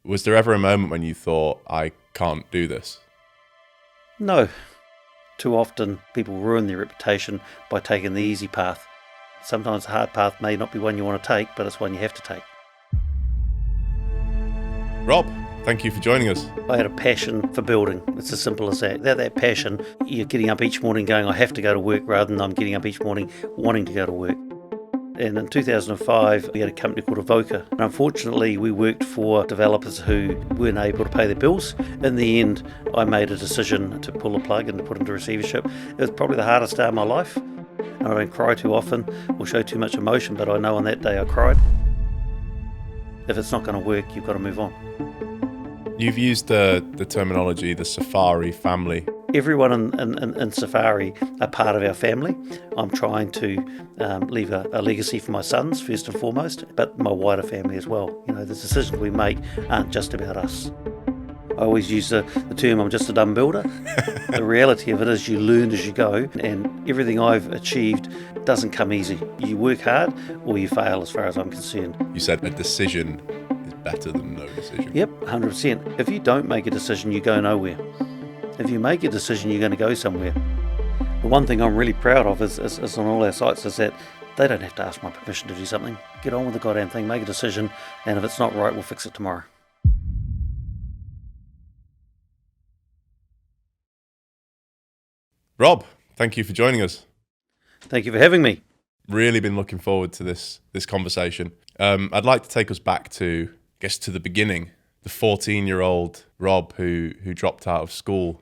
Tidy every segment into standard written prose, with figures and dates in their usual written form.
Was there ever a moment when you thought, I can't do this? No. Too often people ruin their reputation by taking the easy path. Sometimes the hard path may not be one you want to take, but it's one you have to take. Rob, thank you for joining us. I had a passion for building. It's as simple as that. Without that passion, you're getting up each morning going, I have to go to work, rather than I'm getting up each morning wanting to go to work. And in 2005, we had a company called Avoca. And unfortunately, we worked for developers who weren't able to pay their bills. In the end, I made a decision to pull the plug and to put into receivership. It was probably the hardest day of my life. I don't cry too often or show too much emotion, but I know on that day I cried. If it's not going to work, you've got to move on. You've used the terminology, the Safari family. Everyone in Safari are part of our family. I'm trying to leave a legacy for my sons, first and foremost, but my wider family as well. The decisions we make aren't just about us. I always use the term, I'm just a dumb builder. The reality of it is you learn as you go, and everything I've achieved doesn't come easy. You work hard or you fail, as far as I'm concerned. You said a decision is better than no decision. Yep, 100%. If you don't make a decision, you go nowhere. If you make a decision, you're going to go somewhere. The one thing I'm really proud of is on all our sites is that they don't have to ask my permission to do something. Get on with the goddamn thing, make a decision, and if it's not right, we'll fix it tomorrow. Rob, thank you for joining us. Thank you for having me. Really been looking forward to this conversation. I'd like to take us back to the beginning. The 14-year-old Rob who dropped out of school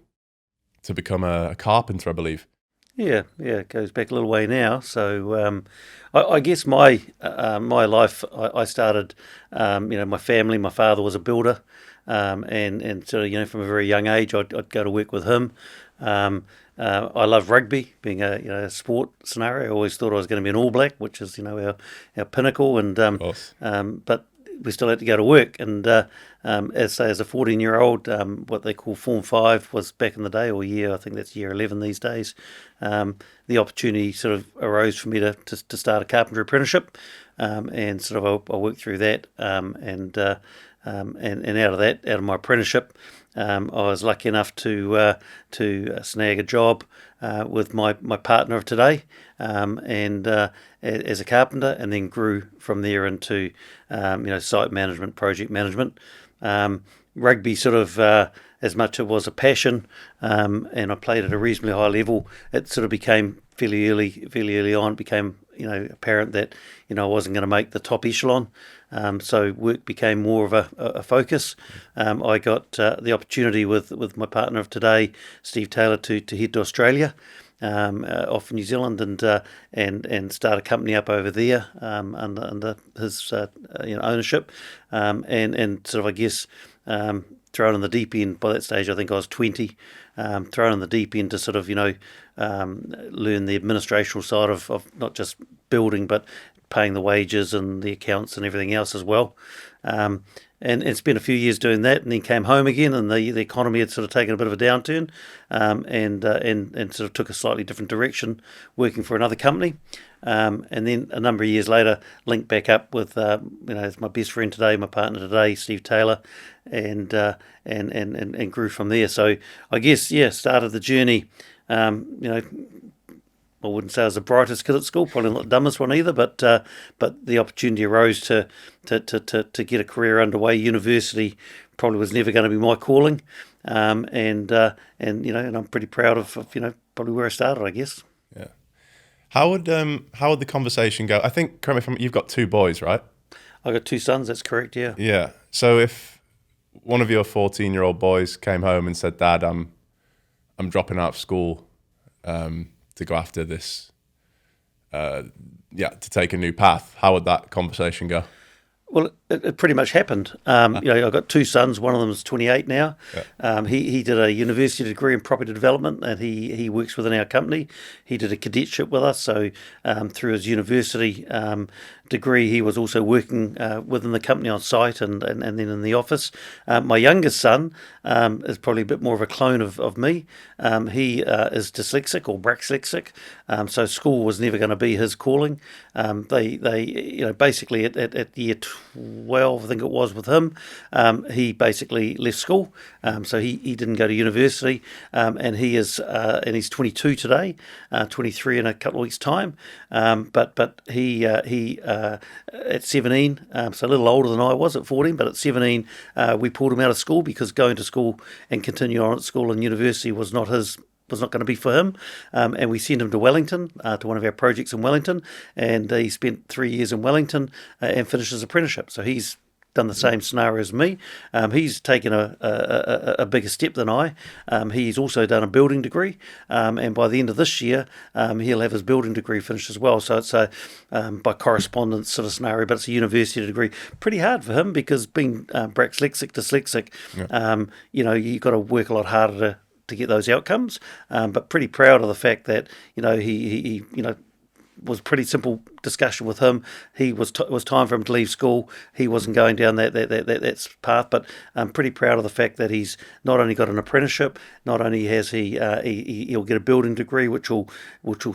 to become a carpenter, I believe. Yeah, it goes back a little way now. So I guess my life, I started, my family, my father was a builder, and sort of, from a very young age, I'd go to work with him. I love rugby, being a sport scenario. I always thought I was going to be an All Black, which is our pinnacle, and but we still had to go to work. And as a 14-year-old, what they call Form 5 was back in the day, or I think that's year 11 these days. The opportunity sort of arose for me to start a carpentry apprenticeship, and sort of I worked through that, and out of my apprenticeship, I was lucky enough to snag a job with my partner of today, and as a carpenter, and then grew from there into site management, project management. Rugby sort of, as much as it was a passion, and I played at a reasonably high level, it sort of became fairly early on. It became apparent that I wasn't going to make the top echelon. So work became more of a focus. I got the opportunity with my partner of today, Steve Taylor, to head to Australia, off New Zealand, and start a company up over there under his ownership, and sort of, I guess, thrown in the deep end. By that stage, I think I was 20. Thrown in the deep end to sort of learn the administrative side of not just building, but paying the wages and the accounts and everything else as well. And spent a few years doing that, and then came home again, and the economy had sort of taken a bit of a downturn, and sort of took a slightly different direction, working for another company. And then a number of years later, linked back up with my best friend today, my partner today, Steve Taylor, and grew from there. So I guess started the journey. I wouldn't say I was the brightest kid at school, probably not the dumbest one either, but the opportunity arose to get a career underway. University probably was never going to be my calling, and I'm pretty proud of probably where I started, I guess. Yeah. How would the conversation go? I think, correct me if you've got two boys, right? I got two sons. That's correct. Yeah. Yeah. So if one of your 14-year-old boys came home and said, "Dad, I'm dropping out of school to go after this, to take a new path," how would that conversation go? Well, it pretty much happened. I've got two sons. One of them is 28 now. Yeah. He did a university degree in property development, and he works within our company. He did a cadetship with us, so through his university, degree, he was also working within the company on site and then in the office. My youngest son is probably a bit more of a clone of me. He is dyslexic or braxlexic, so school was never going to be his calling. They basically at year 12, I think it was with him, he basically left school, so he didn't go to university, and he's 22 today, 23 in a couple of weeks' time, but he at 17, so a little older than I was at 14, but at 17 we pulled him out of school because going to school and continue on at school and university was not going to be for him, and we sent him to Wellington, to one of our projects in Wellington, and he spent 3 years in Wellington and finished his apprenticeship. So he's done the same scenario as me. He's taken a bigger step than I. He's also done a building degree, and by the end of this year, he'll have his building degree finished as well. So it's a by correspondence sort of scenario, but it's a university degree. Pretty hard for him because being braxlexic, dyslexic, you've got to work a lot harder to get those outcomes. But pretty proud of the fact that he was pretty simple discussion with him. He was time for him to leave school. He wasn't going down that path, but I'm pretty proud of the fact that he's not only got an apprenticeship, not only has he'll get a building degree, which will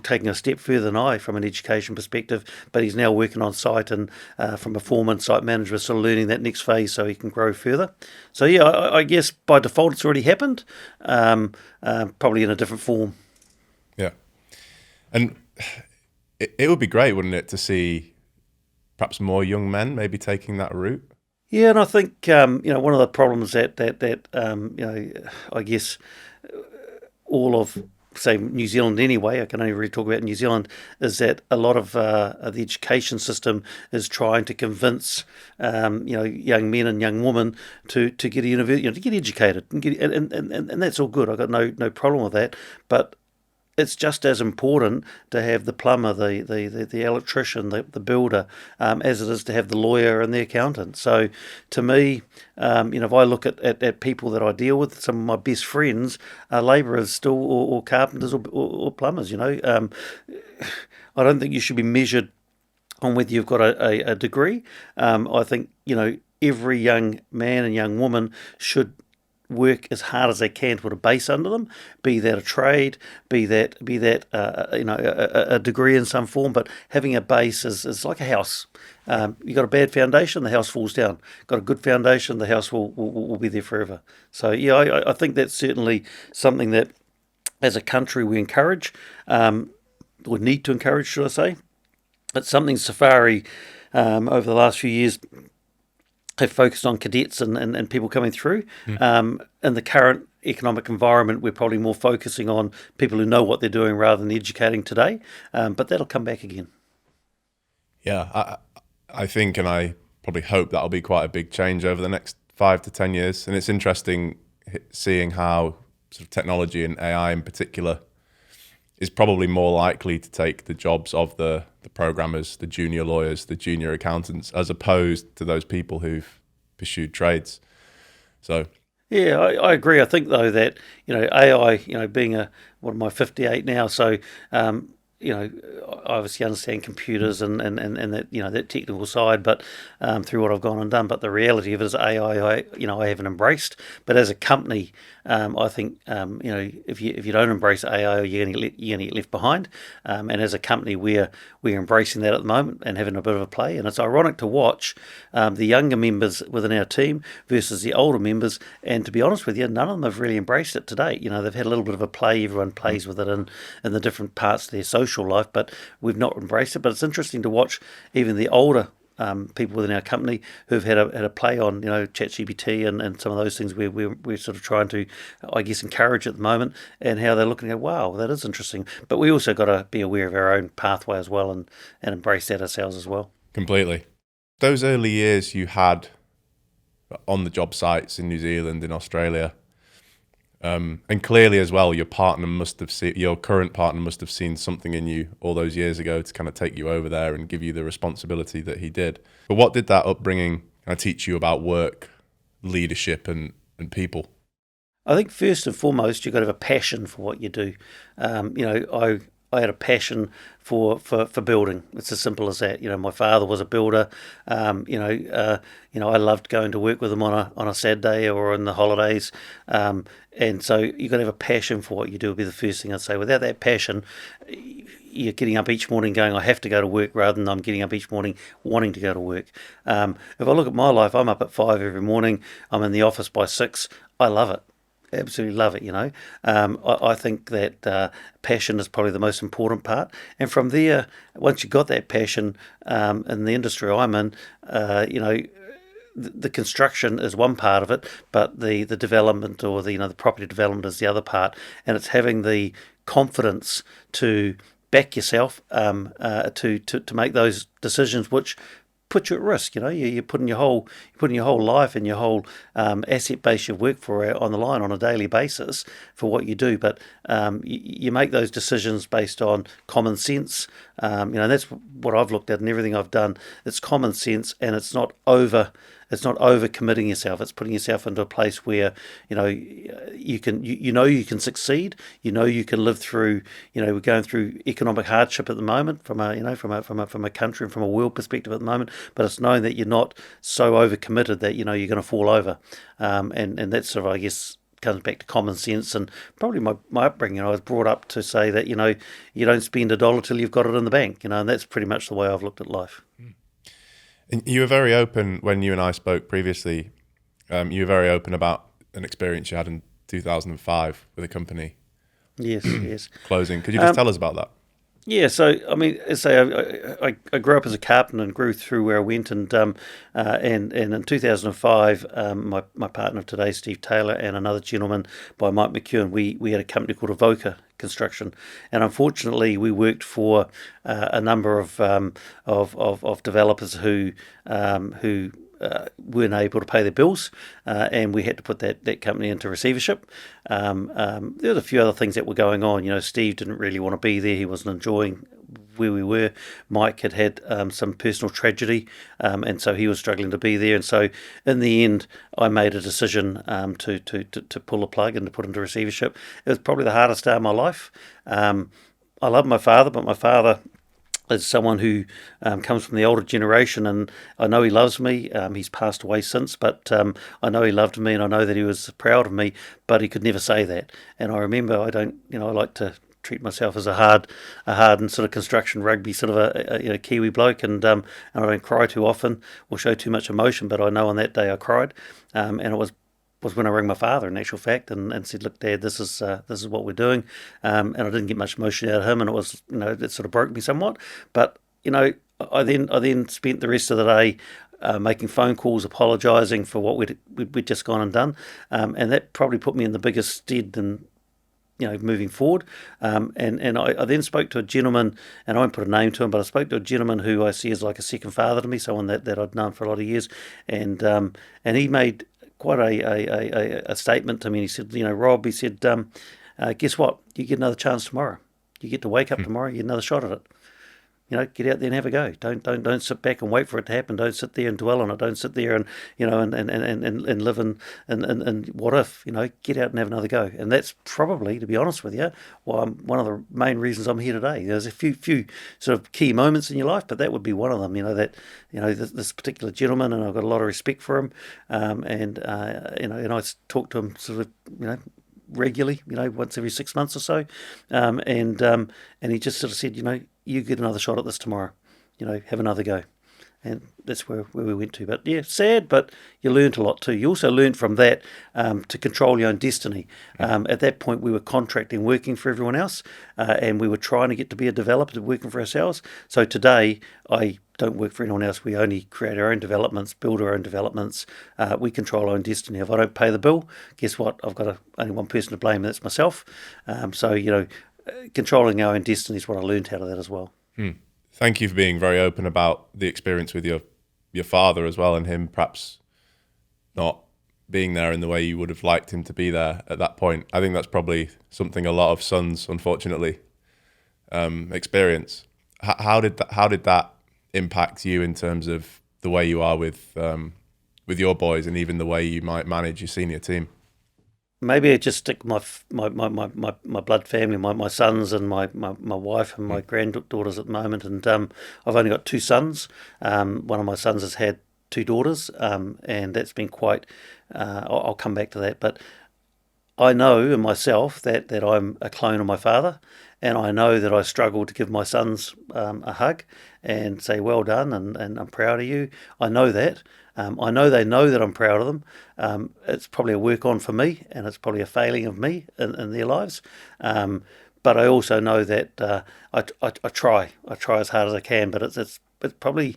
take him a step further than I from an education perspective, but he's now working on site and from a foreman, site manager, sort of learning that next phase so he can grow further. So yeah, I guess by default it's already happened, probably in a different form. Yeah, and it would be great, wouldn't it, to see perhaps more young men maybe taking that route? Yeah, and I think one of the problems that I guess all of, say, New Zealand anyway, I can only really talk about New Zealand, is that a lot of the education system is trying to convince young men and young women to get a university, to get educated, and that's all good. I've got no problem with that, but it's just as important to have the plumber, the electrician, the builder, as it is to have the lawyer and the accountant. So to me, if I look at people that I deal with, some of my best friends are labourers still, or carpenters or plumbers. I don't think you should be measured on whether you've got a degree. I think every young man and young woman should work as hard as they can to put a base under them, be that a trade, be that a degree in some form, but having a base is like a house. You got a bad foundation, the house falls down. Got a good foundation, the house will be there forever. So yeah, I think that's certainly something that as a country we encourage, or need to encourage, should I say. It's something Safari over the last few years have focused on cadets and people coming through. In the current economic environment, we're probably more focusing on people who know what they're doing rather than educating today, but that'll come back again. Yeah, I think, and I probably hope that'll be quite a big change over the next 5 to 10 years. And it's interesting seeing how sort of technology and AI in particular is probably more likely to take the jobs of the programmers, the junior lawyers, the junior accountants, as opposed to those people who've pursued trades. So yeah, I agree. I think though that AI, being what am I, 58 now, so I obviously understand computers and that that technical side, but through what I've gone and done. But the reality of it is AI, I haven't embraced. But as a company, I think if you don't embrace AI, you're going to get left behind. And as a company, we're embracing that at the moment and having a bit of a play. And it's ironic to watch the younger members within our team versus the older members. And to be honest with you, none of them have really embraced it to date. They've had a little bit of a play. Everyone plays with it in the different parts of their social life, but we've not embraced it. But it's interesting to watch even the older people within our company who've had a play on ChatGPT and some of those things we're sort of trying to, I guess, encourage at the moment, and how they're looking at, wow, that is interesting. But we also got to be aware of our own pathway as well and embrace that ourselves as well. Completely. Those early years you had on the job sites in New Zealand, in Australia, and clearly as well, your current partner must have seen something in you all those years ago to kind of take you over there and give you the responsibility that he did. But what did that upbringing teach you about work, leadership, and people? I think first and foremost, you've got to have a passion for what you do. had a passion for building. It's as simple as that. My father was a builder. I loved going to work with him on a Saturday or in the holidays. And so you've got to have a passion for what you do, would be the first thing I'd say. Without that passion, you're getting up each morning going, I have to go to work, rather than I'm getting up each morning wanting to go to work. If I look at my life, I'm up at 5 every morning. I'm in the office by 6. I love it. Absolutely love it. I think that passion is probably the most important part. And from there, once you've got that passion in the industry I'm in, the construction is one part of it, but the development, or the property development, is the other part. And it's having the confidence to back yourself to make those decisions which put you at risk. You're putting your whole life and your whole asset base you work for on the line on a daily basis for what you do. But you make those decisions based on common sense. And that's what I've looked at in everything I've done. It's common sense, and it's not over committing yourself. It's putting yourself into a place where you can succeed. You can live through. We're going through economic hardship at the moment from a country and from a world perspective at the moment. But it's knowing that you're not so overcommitted that you're going to fall over. And that's sort of, I guess, comes back to common sense, and probably my upbringing. I was brought up to say that you don't spend $1 till you've got it in the bank. And that's pretty much the way I've looked at life. And you were very open when you and I spoke previously. You were very open about an experience you had in 2005 with a company. Yes, yes. Closing. Could you just tell us about that? Yeah, so I mean, I grew up as a carpenter and grew through where I went, and in 2005, my partner of today, Steve Taylor, and another gentleman by Mike McEwen, we had a company called Avoca Construction, and unfortunately, we worked for a number of developers who weren't able to pay their bills, and we had to put that company into receivership. There was a few other things that were going on. Steve didn't really want to be there. He wasn't enjoying where we were. Mike had some personal tragedy, and so he was struggling to be there. And so in the end, I made a decision to pull the plug and to put into receivership. It was probably the hardest day of my life. I love my father, but my father is someone who comes from the older generation, and I know he loves me. He's passed away since, but I know he loved me, and I know that he was proud of me, but he could never say that. And I remember, I like to treat myself as a hard and sort of construction rugby sort of a Kiwi bloke, and I don't cry too often or show too much emotion, but I know on that day I cried, and it was when I rang my father, in actual fact, and said, "Look, Dad, this is what we're doing," and I didn't get much emotion out of him, and it was it sort of broke me somewhat. But I then spent the rest of the day making phone calls, apologising for what we'd just gone and done, and that probably put me in the biggest stead in moving forward. And I then spoke to a gentleman, and I won't put a name to him, but I spoke to a gentleman who I see as like a second father to me, someone that I'd known for a lot of years, and he made quite a statement to me. And he said, Rob, he said, guess what? You get another chance tomorrow. You get to wake up tomorrow, you get another shot at it. Get out there and have a go. Don't sit back and wait for it to happen. Don't sit there and dwell on it. Don't sit there and and live in what if. Get out and have another go. And that's probably, to be honest with you, one of the main reasons I'm here today. There's a few sort of key moments in your life, but that would be one of them. This particular gentleman, and I've got a lot of respect for him. And I talk to him sort of regularly, once every 6 months or so, and he just sort of said, you get another shot at this tomorrow, have another go. And that's where we went to. But yeah, sad, but you learned a lot too. You also learned from that to control your own destiny. At that point, we were contracting, working for everyone else, and we were trying to get to be a developer, working for ourselves. So today, I don't work for anyone else. We only create our own developments, build our own developments. We control our own destiny. If I don't pay the bill, guess what? I've got only one person to blame, and that's myself. Controlling our own destiny is what I learned out of that as well. Thank you for being very open about the experience with your father as well, and him perhaps not being there in the way you would have liked him to be there at that point. I think that's probably something a lot of sons, unfortunately, experience. How did that impact you in terms of the way you are with your boys, and even the way you might manage your senior team? maybe I just stick my blood family, my sons and my wife and my granddaughters at the moment. And I've only got two sons. One of my sons has had two daughters, and that's been quite. I'll come back to that, but I know in myself that I'm a clone of my father, and I know that I struggle to give my sons a hug and say, well done, and I'm proud of you. I know that. I know they know that I'm proud of them. It's probably a work on for me, and it's probably a failing of me in their lives. But I also know that I try. I try as hard as I can, but it's probably,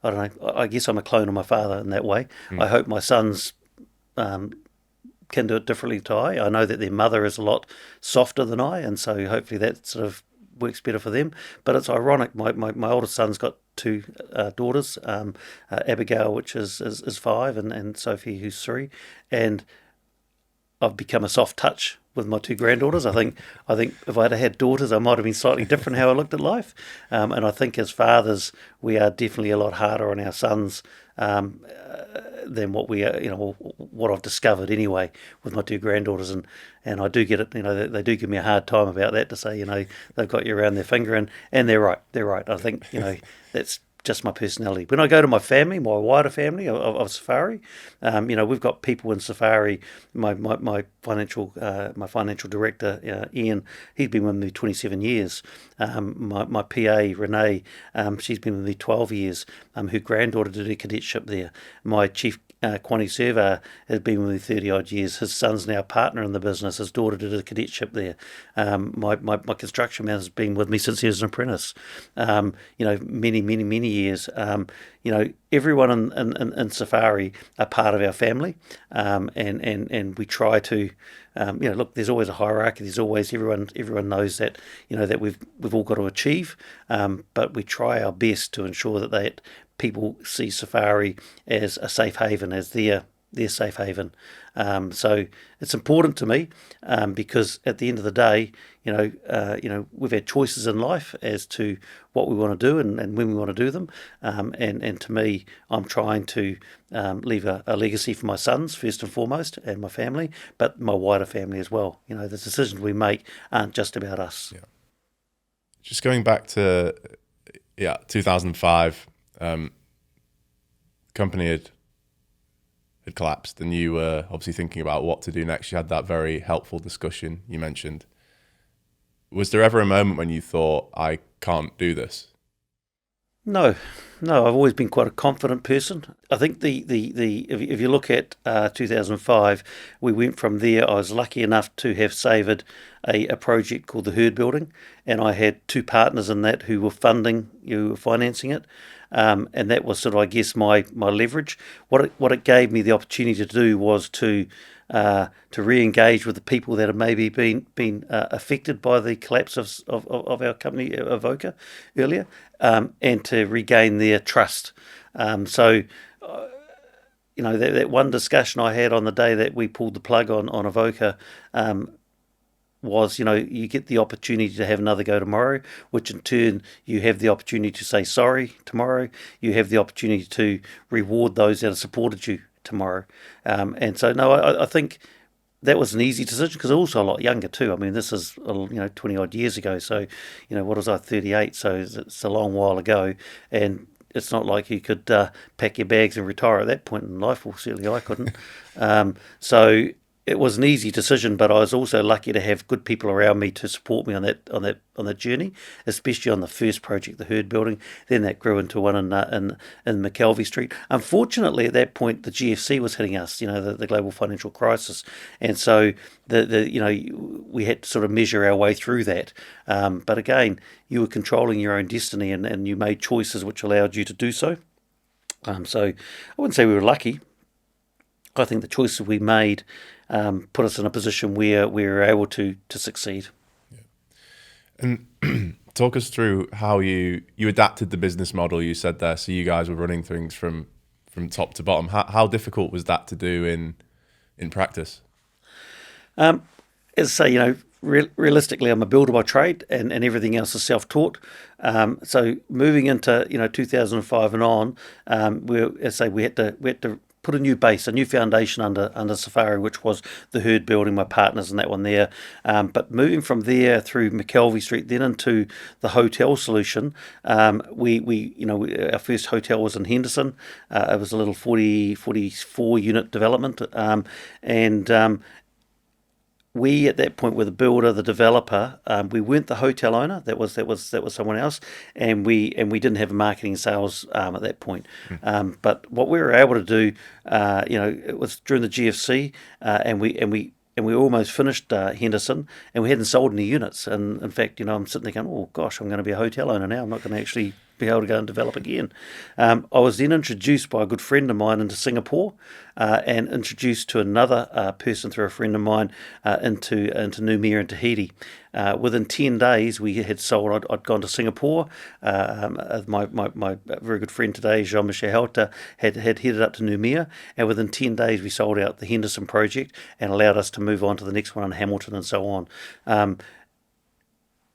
I don't know, I guess I'm a clone of my father in that way. I hope my sons can do it differently to I. I know that their mother is a lot softer than I, and so hopefully that sort of works better for them. But it's ironic. My oldest son's got two daughters, Abigail, which is 5, and Sophie, who's 3, and I've become a soft touch with my two granddaughters. I think if I'd had daughters, I might have been slightly different how I looked at life. And I think as fathers, we are definitely a lot harder on our sons than what we are, what I've discovered anyway with my two granddaughters, and I do get it. They do give me a hard time about that, to say they've got you around their finger, and they're right. I think that's just my personality. When I go to my family, my wider family of Safari, we've got people in Safari. My financial director, Ian, he's been with me 27 years. My PA, Renee, she's been with me 12 years. Her granddaughter did a cadetship there. My chief quantity surveyor has been with me 30 odd years. His son's now a partner in the business. His daughter did a cadetship there. My construction man has been with me since he was an apprentice. Many years. Everyone in Safari are part of our family, and we try to. Look, there's always a hierarchy. There's always everyone knows that that we've all got to achieve, but we try our best to ensure that people see Safari as a safe haven, as their safe haven. So it's important to me because at the end of the day, we've had choices in life as to what we want to do and when we want to do them. And to me, I'm trying to leave a legacy for my sons first and foremost, and my family, but my wider family as well. The decisions we make aren't just about us. Yeah. Just going back to 2005, company had collapsed, and you were obviously thinking about what to do next. You had that very helpful discussion you mentioned. Was there ever a moment when you thought, I can't do this? No, I've always been quite a confident person. I think if you look at 2005, we went from there. I was lucky enough to have saved a project called the Herd Building, and I had two partners in that who were financing it. And that was sort of, I guess, my leverage. What it gave me the opportunity to do was to re-engage with the people that have maybe been affected by the collapse of our company, Avoca, earlier, and to regain their trust. That one discussion I had on the day that we pulled the plug on Avoca was, you get the opportunity to have another go tomorrow, which in turn you have the opportunity to say sorry tomorrow. You have the opportunity to reward those that have supported you tomorrow. And so, no, I think that was an easy decision because also a lot younger too. I mean, this is 20 odd years ago. So, what was I, 38? So it's a long while ago, and it's not like you could pack your bags and retire at that point in life. Well, certainly I couldn't. So it was an easy decision, but I was also lucky to have good people around me to support me on that journey, especially on the first project, the Herd Building. Then that grew into one in McKelvey Street. Unfortunately, at that point, the GFC was hitting us, the global financial crisis, and so we had to sort of measure our way through that. But again, you were controlling your own destiny, and you made choices which allowed you to do so. So I wouldn't say we were lucky. I think the choices we made put us in a position where we were able to succeed. Yeah. And talk us through how you adapted the business model you said there. So you guys were running things from top to bottom. How difficult was that to do in practice? As I say, realistically, I'm a builder by trade, and everything else is self-taught. So moving into 2005 and on, we had to put a new base, a new foundation under Safari, which was the herd building, my partners and that one there. But moving from there through McKelvey Street, then into the hotel solution, our first hotel was in Henderson. It was a little 44 unit development, and we at that point were the builder, the developer. We weren't the hotel owner. That was someone else, and we didn't have marketing and sales at that point. But what we were able to do, it was during the GFC, and we almost finished Henderson, and we hadn't sold any units. And in fact, I'm sitting there going, oh gosh, I'm going to be a hotel owner now. I'm not going to actually be able to go and develop again. I was then introduced by a good friend of mine into Singapore, and introduced to another person through a friend of mine into Noumea and Tahiti. Within 10 days, we had sold. I'd gone to Singapore. My very good friend today, Jean-Michel Helter, had headed up to Noumea, and within 10 days, we sold out the Henderson project and allowed us to move on to the next one in Hamilton and so on.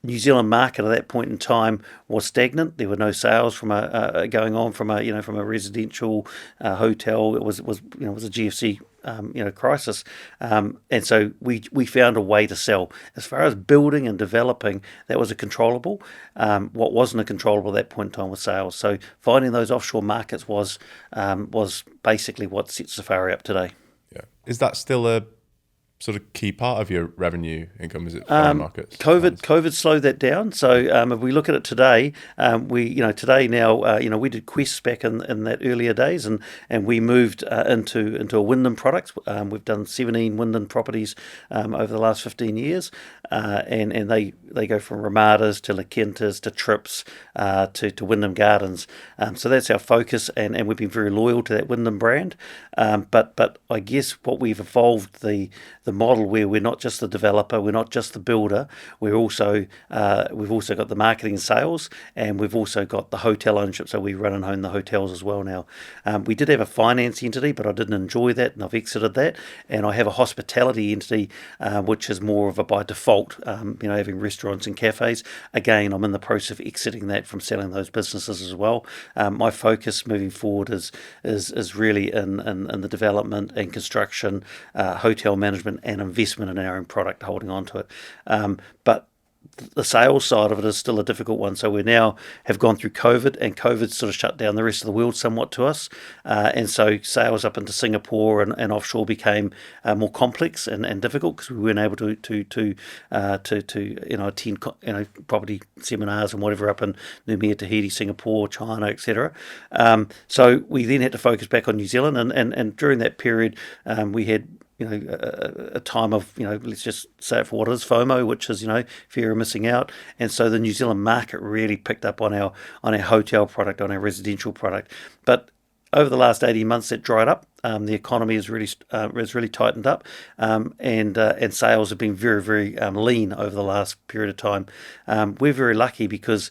New Zealand market at that point in time was stagnant. There were no sales from going on from a residential hotel. It was a GFC crisis, and so we found a way to sell. As far as building and developing, that was a controllable. What wasn't a controllable at that point in time was sales. So finding those offshore markets was basically what set Safari up today. Yeah, is that still a sort of key part of your revenue income? Is it foreign markets? COVID slowed that down. So if we look at it today, we did quests back in that earlier days, and we moved into a Wyndham product. We've done 17 Wyndham properties over the last 15 years, and they go from Ramadas to La Quintas to Trips to Wyndham Gardens. So that's our focus, and we've been very loyal to that Wyndham brand. But I guess what we've evolved the model where we're not just the developer, we're not just the builder, we've also got the marketing and sales, and we've also got the hotel ownership, so we run and own the hotels as well now. We did have a finance entity, but I didn't enjoy that, and I've exited that, and I have a hospitality entity, which is more of a by default, having restaurants and cafes. Again, I'm in the process of exiting that from selling those businesses as well. My focus moving forward is really in the development and construction, hotel management and investment in our own product, holding on to it. But the sales side of it is still a difficult one. So we now have gone through COVID, and COVID sort of shut down the rest of the world somewhat to us. And so sales up into Singapore and offshore became more complex and difficult because we weren't able to attend property seminars and whatever up in Noumea, Tahiti, Singapore, China, etc. So we then had to focus back on New Zealand, and during that period we had a time of, let's just say it for what it is, FOMO, which is, fear of missing out. And so the New Zealand market really picked up on our hotel product, on our residential product. But over the last 18 months, it dried up. The economy has really tightened up, and sales have been very, very lean over the last period of time. We're very lucky because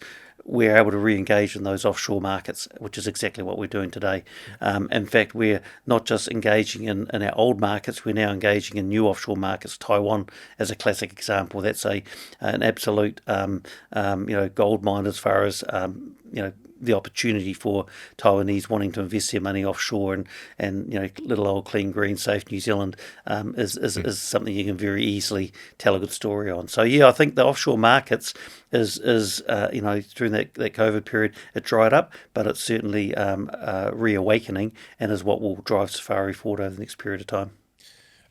we're able to re-engage in those offshore markets, which is exactly what we're doing today. In fact, we're not just engaging in our old markets, we're now engaging in new offshore markets. Taiwan as a classic example. That's an absolute gold mine as far as the opportunity for Taiwanese wanting to invest their money offshore, and little old clean, green, safe New Zealand is something you can very easily tell a good story on. So yeah, I think the offshore markets is during that COVID period it dried up, but it's certainly reawakening, and is what will drive Safari forward over the next period of time.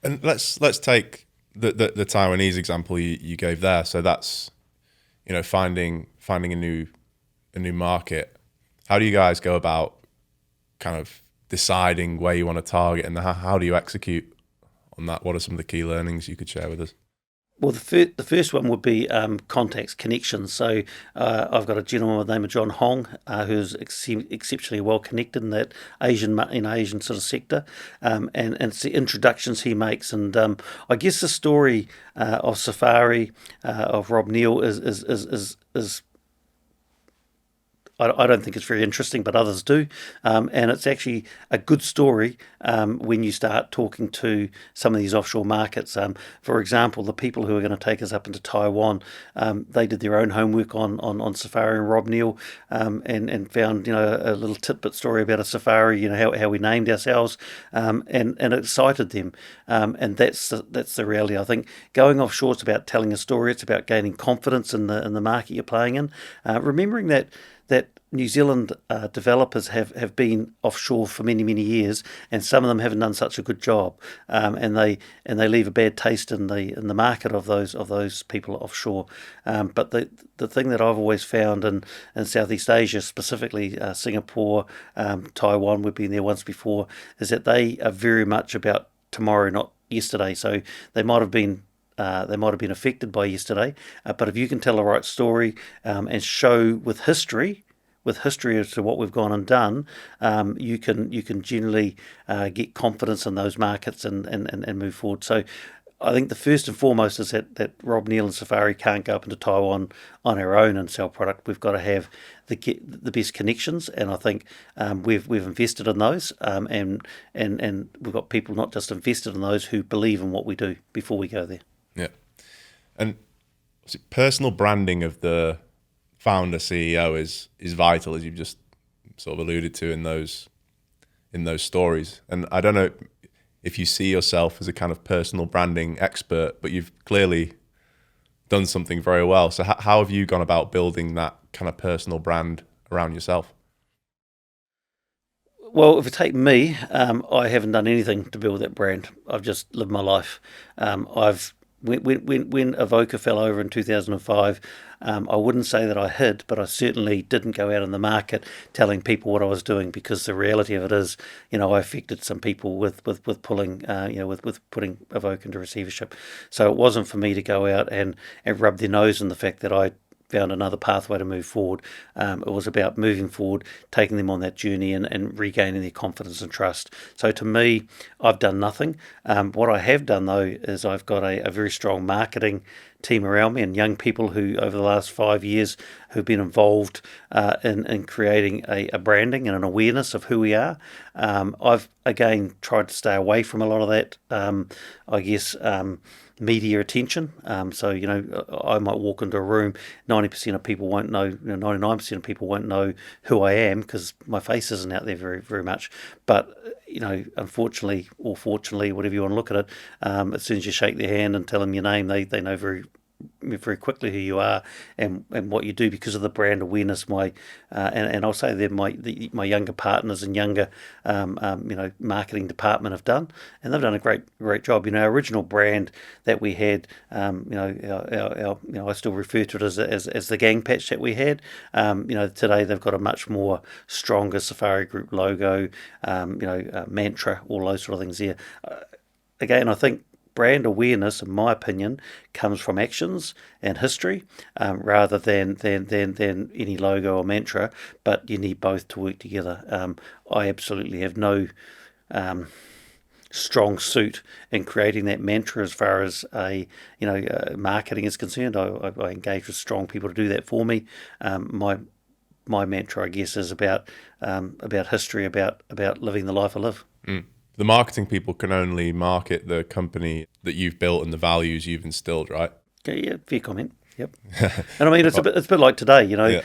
And let's take the Taiwanese example you gave there. So that's finding a new market. How do you guys go about kind of deciding where you want to target, and how do you execute on that? What are some of the key learnings you could share with us? Well, the first one would be contacts, connections. So I've got a gentleman by the name of John Hong, who's exceptionally well connected in that Asian sort of sector, and it's the introductions he makes. And I guess the story of Safari of Rob Neal is I don't think it's very interesting, but others do. And it's actually a good story when you start talking to some of these offshore markets. For example, the people who are going to take us up into Taiwan, they did their own homework on safari and Rob Neal, and found a little tidbit story about a safari, how we named ourselves, and it excited them. And that's the reality. I think going offshore is about telling a story. It's about gaining confidence in the market you're playing in. Remembering that New Zealand developers have been offshore for many, many years, and some of them haven't done such a good job, and they leave a bad taste in the market of those people offshore. But the thing that I've always found in Southeast Asia, specifically Singapore, Taiwan, we've been there once before, is that they are very much about tomorrow, not yesterday. So they might have been affected by yesterday, but if you can tell the right story and show with history as to what we've gone and done, you can generally get confidence in those markets and move forward. So I think the first and foremost is that Rob Neal and Safari can't go up into Taiwan on our own and sell product. We've got to have the best connections, and I think we've invested in those, and we've got people not just invested in those who believe in what we do before we go there. Yeah, and personal branding of the founder CEO is vital, as you've just sort of alluded to in those stories. And I don't know if you see yourself as a kind of personal branding expert, but you've clearly done something very well. So how have you gone about building that kind of personal brand around yourself? Well, if you take me, I haven't done anything to build that brand. I've just lived my life. When Avoca fell over in 2005, I wouldn't say that I hid, but I certainly didn't go out in the market telling people what I was doing, because the reality of it is, I affected some people with pulling, with putting Avoca into receivership. So it wasn't for me to go out and rub their nose in the fact that I found another pathway to move forward. It was about moving forward, taking them on that journey and regaining their confidence and trust. So to me, I've done nothing. What I have done, though, is I've got a very strong marketing team around me and young people who, over the last 5 years, who've been involved in creating a branding and an awareness of who we are. I've, again, tried to stay away from a lot of that, media attention. So, I might walk into a room, 90% of people won't know, 99% of people won't know who I am, because my face isn't out there very, very much. But, unfortunately or fortunately, whatever you want to look at it, as soon as you shake their hand and tell them your name, they know very quickly who you are and what you do, because of the brand awareness. And I'll say that my younger partners and younger marketing department have done, and they've done a great job. Our original brand that we had, I still refer to it as the gang patch that we had. Today they've got a much more stronger Safari Group logo, mantra, all those sort of things there. Again, I think brand awareness, in my opinion, comes from actions and history, rather than any logo or mantra. But you need both to work together. I absolutely have no strong suit in creating that mantra as far as marketing is concerned. I engage with strong people to do that for me. My mantra, I guess, is about history, about living the life I live. Mm. The marketing people can only market the company that you've built and the values you've instilled, right? Yeah, fair comment. Yep. And I mean, it's a bit like today, Yeah.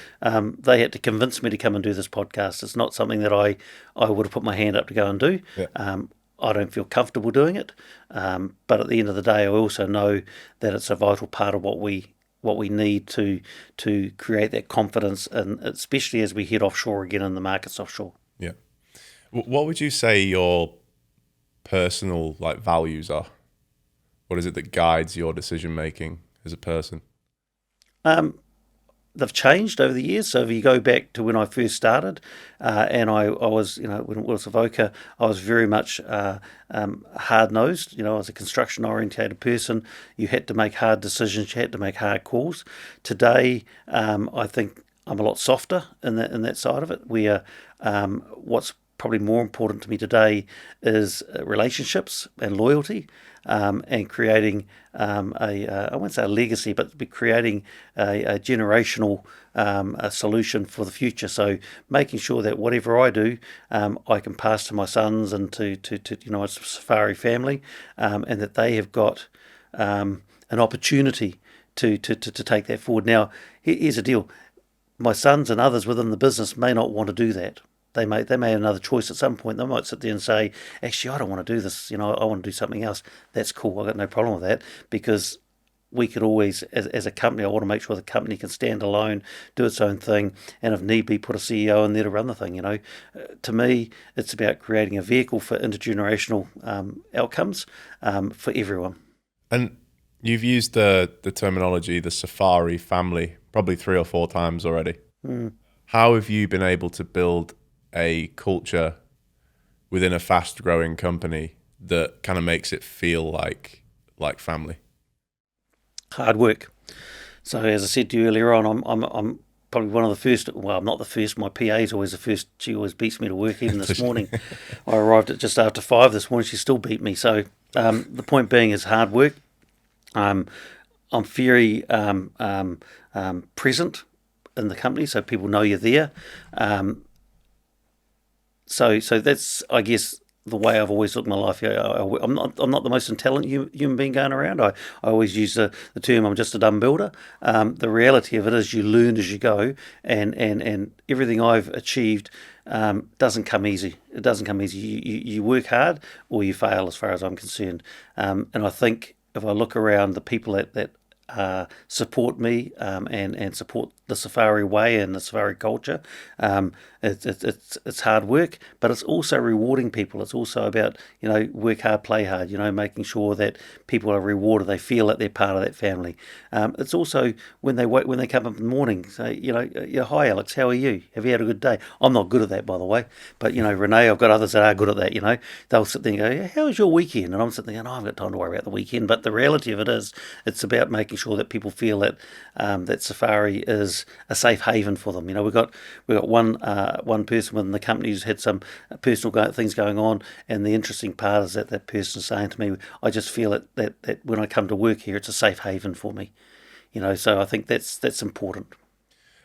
they had to convince me to come and do this podcast. It's not something that I would have put my hand up to go and do. Yeah. I don't feel comfortable doing it. But at the end of the day, I also know that it's a vital part of what we need to create that confidence, and especially as we head offshore again and the market's offshore. Yeah. What would you say your personal values are? What is it that guides your decision making as a person? They've changed over the years. So if you go back to when I first started, and I was, when it was Avoca, I was very much hard-nosed. I was a construction-orientated person. You had to make hard decisions. You had to make hard calls. Today, I think I'm a lot softer in that side of it. What's probably more important to me today is relationships and loyalty. and creating I won't say a legacy, but be creating a generational a solution for the future. So making sure that whatever I do, I can pass to my sons and to a safari family, and that they have got an opportunity to take that forward. Now, here's the deal: my sons and others within the business may not want to do that. They may have another choice at some point. They might sit there and say, "Actually, I don't want to do this. I want to do something else." That's cool. I've got no problem with that, because we could always, as a company, I want to make sure the company can stand alone, do its own thing, and if need be, put a CEO in there to run the thing. To me, it's about creating a vehicle for intergenerational outcomes for everyone. And you've used the terminology, the safari family, probably 3 or 4 times already. How have you been able to build a culture within a fast-growing company that kind of makes it feel like family? Hard work. So as I said to you earlier on, I'm probably one of the first. Well, I'm not the first. My PA is always the first. She always beats me to work. Even this morning, I arrived at just after 5 this morning. She still beat me. So the point being is hard work. I'm very present in the company, so people know you're there. So that's, I guess, the way I've always looked at my life. I'm not the most intelligent human being going around. I always use the term I'm just a dumb builder. The reality of it is you learn as you go, and everything I've achieved doesn't come easy. It doesn't come easy. You work hard or you fail, as far as I'm concerned. And I think if I look around the people that support me and support the safari way and the safari culture, it's hard work, but it's also rewarding people. It's also about work hard, play hard. Making sure that people are rewarded. They feel that they're part of that family. It's also when they come up in the morning, say hi Alex, how are you? Have you had a good day? I'm not good at that, by the way, but Renee, I've got others that are good at that. They'll sit there and go, how was your weekend? And I'm sitting there going, I haven't got time to worry about the weekend. But the reality of it is, it's about making sure that people feel that that safari is a safe haven for them. We've got one person within the company who's had some personal things going on, and the interesting part is that person is saying to me, I just feel that when I come to work here, it's a safe haven for me. So I think that's important.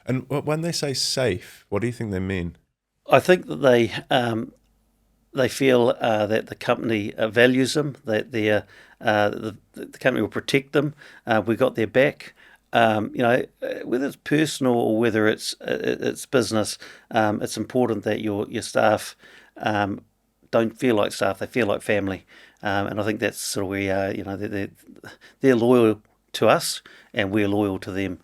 And when they say safe, what do you think they mean? I think that they feel that the company values them, that the company will protect them. We got their back. Whether it's personal or whether it's business, it's important that your staff don't feel like staff; they feel like family. And I think that's sort of where they're loyal to us and we're loyal to them.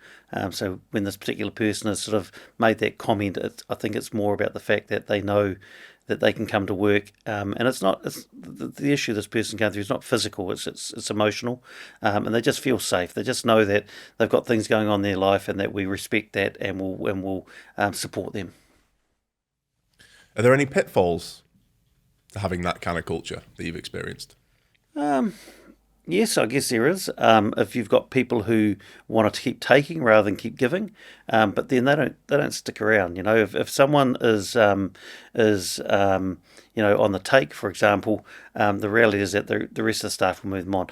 So when this particular person has sort of made that comment, I think it's more about the fact that they know that they can come to work, and it's the issue this person going through is not physical; it's emotional, and they just feel safe. They just know that they've got things going on in their life, and that we respect that, and we'll support them. Are there any pitfalls to having that kind of culture that you've experienced? Yes, I guess there is. If you've got people who want to keep taking rather than keep giving, but then they don't stick around. If someone is on the take, for example, the reality is that the rest of the staff will move them on.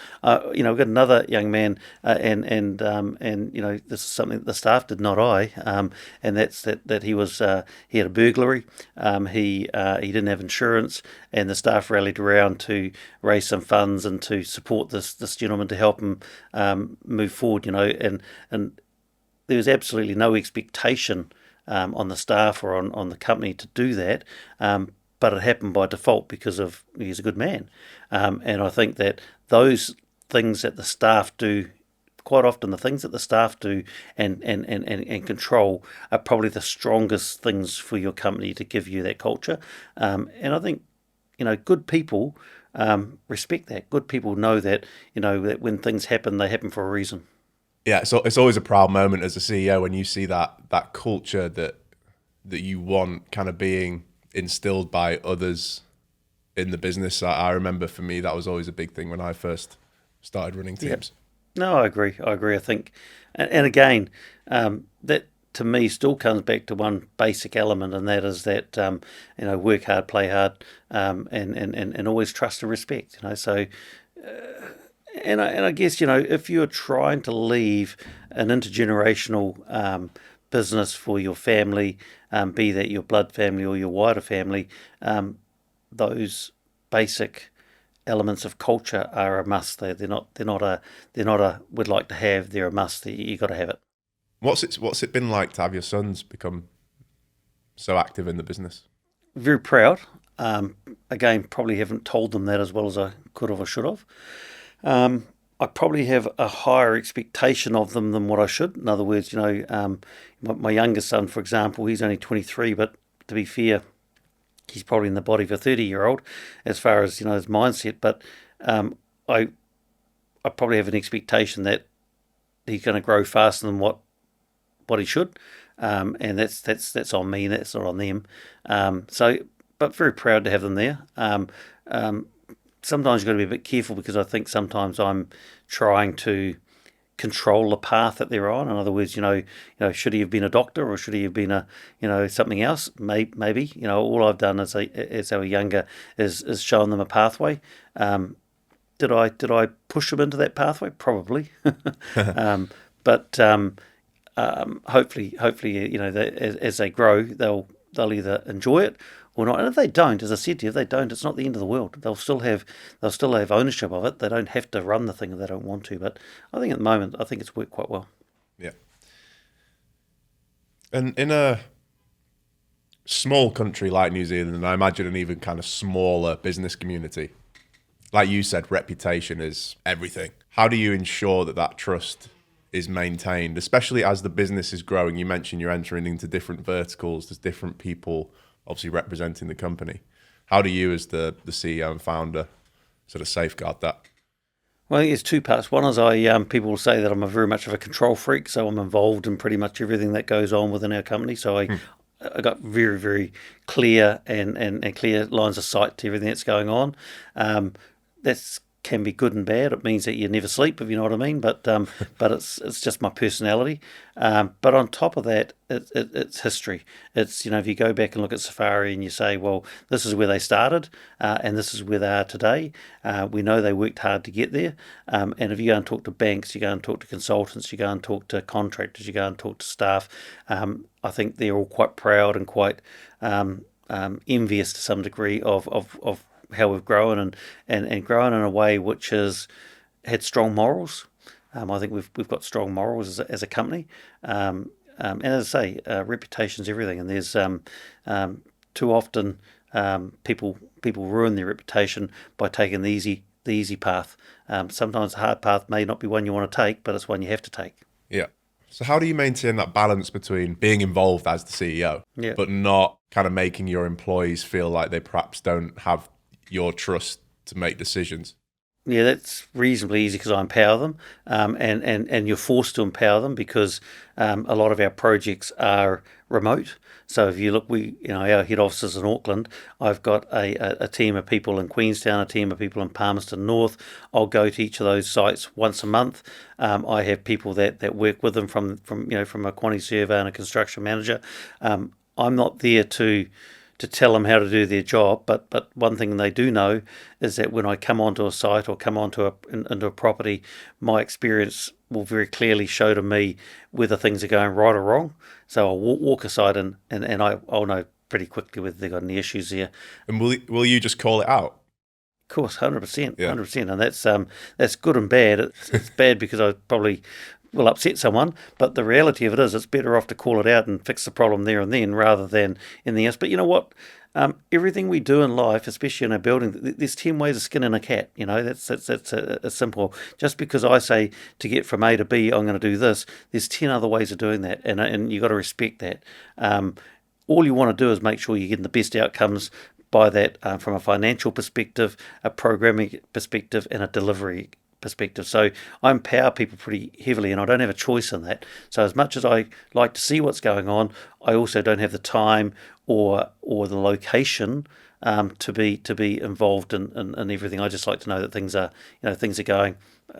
We've got another young man, and this is something that the staff did, not I, and that's that he had a burglary. He didn't have insurance, and the staff rallied around to raise some funds and to support this gentleman to help him move forward. And there was absolutely no expectation on the staff or on the company to do that. But it happened by default because he's a good man. And I think that those things that the staff do, quite often the things that the staff do and control are probably the strongest things for your company to give you that culture. And I think, good people respect that. Good people know that, that when things happen, they happen for a reason. Yeah, so it's always a proud moment as a CEO when you see that culture that you want kind of being instilled by others in the business. I remember for me that was always a big thing when I first started running teams. Yeah. No, I agree. I think, and again, that to me still comes back to one basic element, and that is that work hard, play hard, and always trust and respect. So And I guess, if you're trying to leave an intergenerational business for your family, be that your blood family or your wider family, those basic elements of culture are a must. They're not a would like to have. They're a must. You got to have it. What's it been like to have your sons become so active in the business? Very proud. Again, probably haven't told them that as well as I could have or should have. I probably have a higher expectation of them than what I should. In other words, my youngest son, for example, he's only 23, but to be fair, he's probably in the body of a 30-year-old as far as his mindset. But I I probably have an expectation that he's going to grow faster than what he should, and that's on me. That's not on them. But very proud to have them there. Sometimes you've got to be a bit careful because I think sometimes I'm trying to control the path that they're on. In other words, should he have been a doctor or should he have been something else? Maybe. All I've done as they were younger is shown them a pathway. Did I push them into that pathway? Probably. But hopefully, as they grow, they'll either enjoy it or not. And if they don't, as I said to you, if they don't, it's not the end of the world. They'll still have ownership of it. They don't have to run the thing if they don't want to. But I think at the moment, I think it's worked quite well. Yeah. And in a small country like New Zealand, and I imagine an even kind of smaller business community, like you said, reputation is everything. How do you ensure that trust is maintained, especially as the business is growing? You mentioned you're entering into different verticals. There's different people obviously representing the company. How do you, as the CEO and founder, sort of safeguard that? Well, I think there's two parts. One is people will say that I'm very much of a control freak, so I'm involved in pretty much everything that goes on within our company. So I got very, very clear and clear lines of sight to everything that's going on. That can be good and bad. It means that you never sleep, if you know what I mean. But it's just my personality. But on top of that, it's history. It's if you go back and look at Safari and you say, well, this is where they started, and this is where they are today. We know they worked hard to get there. And if you go and talk to banks, you go and talk to consultants, you go and talk to contractors, you go and talk to staff. I think they're all quite proud and quite envious to some degree of how we've grown and grown in a way which has had strong morals. I think we've got strong morals as a company. And as I say, reputation's everything. And there's too often people ruin their reputation by taking the easy path. Sometimes the hard path may not be one you want to take, but it's one you have to take. Yeah. So how do you maintain that balance between being involved as the CEO, but not kind of making your employees feel like they perhaps don't have your trust to make decisions? Yeah, that's reasonably easy because I empower them, and you're forced to empower them because a lot of our projects are remote. So if you look, our head office is in Auckland. I've got a team of people in Queenstown, a team of people in Palmerston North. I'll go to each of those sites once a month. I have people that work with them from a quantity surveyor and a construction manager. I'm not there to tell them how to do their job, but one thing they do know is that when I come onto a site or come into a property, my experience will very clearly show to me whether things are going right or wrong. So I'll walk aside and I'll know pretty quickly whether they've got any issues there. And will you just call it out? Of course, 100%, 100%, and that's good and bad. It's bad because I probably will upset someone, but the reality of it is it's better off to call it out and fix the problem there and then rather than anything else. But you know what? Everything we do in life, especially in a building, there's 10 ways of skinning a cat. That's a simple. Just because I say to get from A to B, I'm going to do this, there's 10 other ways of doing that, and you've got to respect that. All you want to do is make sure you're getting the best outcomes by that from a financial perspective, a programming perspective, and a delivery perspective. So I empower people pretty heavily, and I don't have a choice in that. So as much as I like to see what's going on, I also don't have the time or the location to be involved in everything. I just like to know that things are going.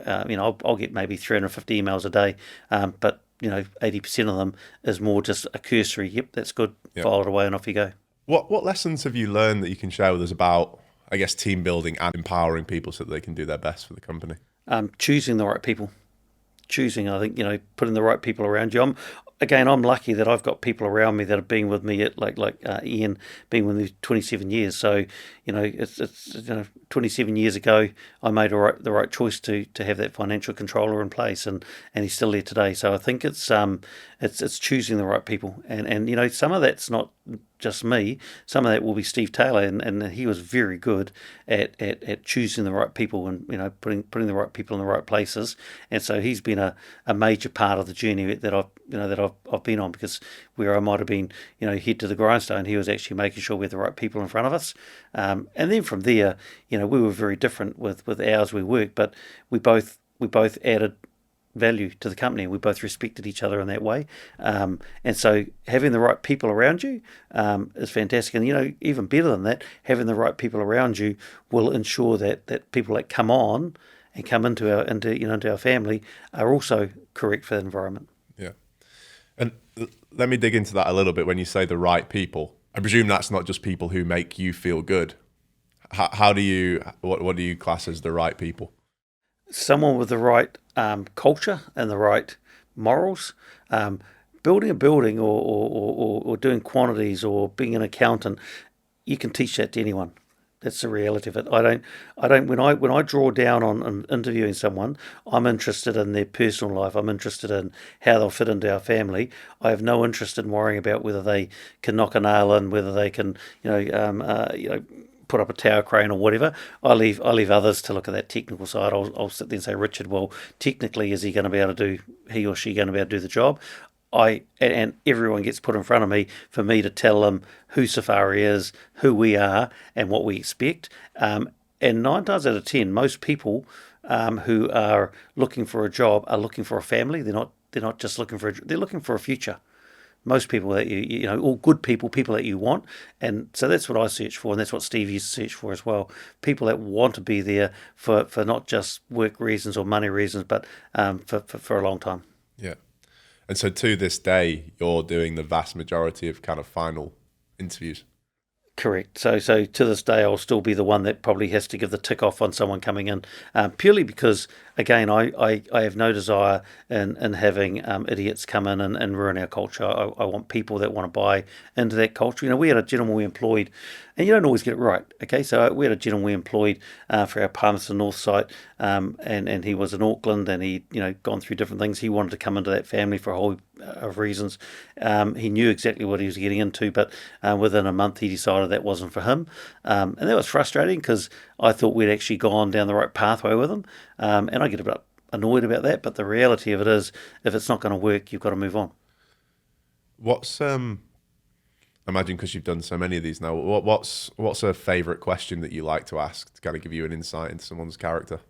I'll get maybe 350 emails a day, but 80% of them is more just a cursory. Yep, that's good. Yep. File it away and off you go. What lessons have you learned that you can share with us about I guess, team building and empowering people so that they can do their best for the company? Choosing the right people. I think, putting the right people around you. I'm lucky that I've got people around me that have been with me at like Ian being with me 27 years. So it's 27 years ago I made the right choice to have that financial controller in place, and he's still there today. So I think it's choosing the right people, and some of that's not just me. Some of that will be Steve Taylor, and he was very good at choosing the right people, and putting the right people in the right places. And so he's been a major part of the journey that I've been on, because where I might have been head to the grindstone, he was actually making sure we had the right people in front of us. And then from there, we were very different with hours we worked, but we both added value to the company. We both respected each other in that way, and so having the right people around you is fantastic. And even better than that, having the right people around you will ensure that people that come on and come into our family are also correct for the environment. Yeah. And let me dig into that a little bit. When you say the right people, I presume that's not just people who make you feel good. What do you class as the right people? Someone with the right culture and the right morals. Building a building, or doing quantities, or being an accountant, you can teach that to anyone. That's the reality of it. I don't. When I draw down on interviewing someone, I'm interested in their personal life. I'm interested in how they'll fit into our family. I have no interest in worrying about whether they can knock a nail in, whether they can, put up a tower crane or whatever. I leave others to look at that technical side. I'll sit there and say, Richard, well, technically, is he going to be able to do? He or she going to be able to do the job? And everyone gets put in front of me for me to tell them who Safari is, who we are, and what we expect. And 9 times out of 10, most people who are looking for a job are looking for a family. They're not just looking they're looking for a future. Most people that all good people that you want, and so that's what I search for, and that's what Steve used to search for as well. People that want to be there for not just work reasons or money reasons, but for a long time. Yeah. And so to this day, you're doing the vast majority of kind of final interviews. Correct. So to this day, I'll still be the one that probably has to give the tick off on someone coming in, purely because, again, I have no desire in having idiots come in and ruin our culture. I want people that want to buy into that culture. We had a gentleman we employed, and you don't always get it right. Okay, so we had a gentleman we employed for our Palmerston North site, and he was in Auckland, and he gone through different things. He wanted to come into that family for a whole of reasons. He knew exactly what he was getting into, but within a month he decided that wasn't for him, and that was frustrating because I thought we'd actually gone down the right pathway with him, and I get a bit annoyed about that. But the reality of it is, if it's not going to work, you've got to move on. What's imagine, because you've done so many of these now, what's a favourite question that you like to ask to kind of give you an insight into someone's character?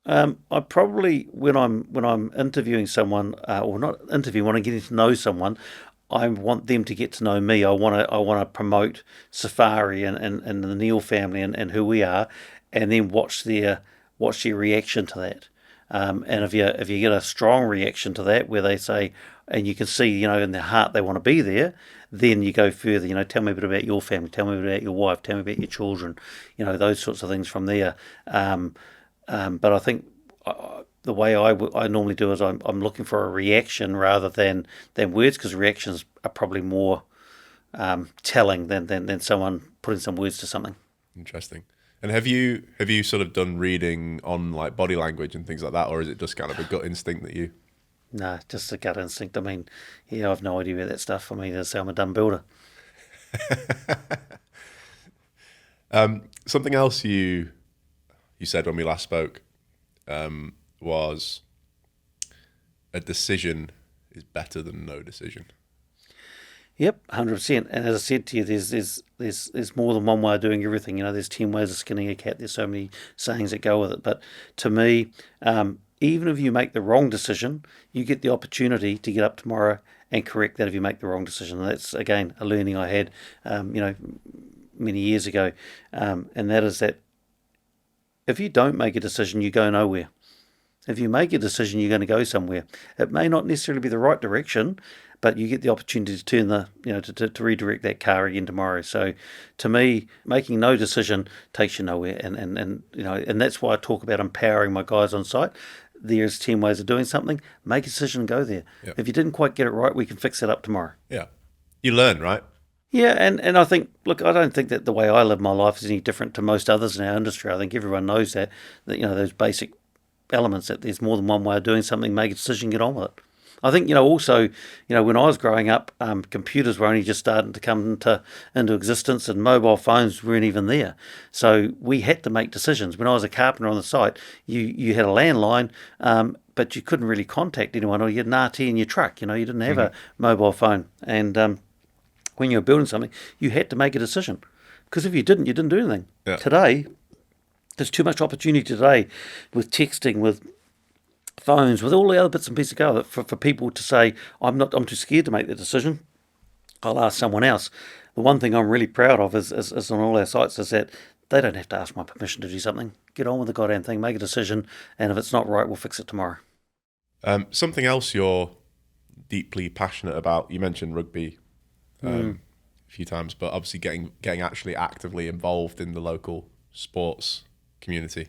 I probably, when I'm interviewing someone, or not interviewing, when I'm getting to know someone, I want them to get to know me. I want to promote Safari and the Neal family and who we are, and then watch their reaction to that. And if you get a strong reaction to that, where they say, and you can see, in their heart they want to be there, then you go further. Tell me a bit about your family, tell me a bit about your wife, tell me about your children, those sorts of things from there. But I think the way I normally do is I'm looking for a reaction rather than words, because reactions are probably more telling than someone putting some words to something. Interesting. And have you sort of done reading on like body language and things like that, or is it just kind of a gut instinct that you? No, just a gut instinct. I mean, I've no idea about that stuff. I mean, I'm a dumb builder. Something else you said when we last spoke was a decision is better than no decision. Yep, 100%. And as I said to you, there's more than one way of doing everything. There's 10 ways of skinning a cat. There's so many sayings that go with it. But to me, even if you make the wrong decision, you get the opportunity to get up tomorrow and correct that if you make the wrong decision. And that's, again, a learning I had, many years ago. And that is that if you don't make a decision, you go nowhere. If you make a decision, you're going to go somewhere. It may not necessarily be the right direction, but you get the opportunity to turn to redirect that car again tomorrow. So, to me, making no decision takes you nowhere, and that's why I talk about empowering my guys on site. There's 10 ways of doing something. Make a decision and go there. Yeah. If you didn't quite get it right, we can fix it up tomorrow. Yeah. You learn, right? Yeah, and I think, look, I don't think that the way I live my life is any different to most others in our industry. I think everyone knows that those basic elements, that there's more than one way of doing something, make a decision, get on with it. I think, also, when I was growing up, computers were only just starting to come into existence, and mobile phones weren't even there. So we had to make decisions. When I was a carpenter on the site, you had a landline, but you couldn't really contact anyone, or you had an RT in your truck. You didn't have a mobile phone. And when you were building something, you had to make a decision. Because if you didn't do anything. Yeah. Today, there's too much opportunity today with texting, with phones, with all the other bits and pieces go for people to say, I'm too scared to make the decision, I'll ask someone else. The one thing I'm really proud of is on all our sites is that they don't have to ask my permission to do something. Get on with the goddamn thing, make a decision, and if it's not right, we'll fix it tomorrow. Something else you're deeply passionate about, you mentioned rugby a few times, but obviously getting actually actively involved in the local sports community.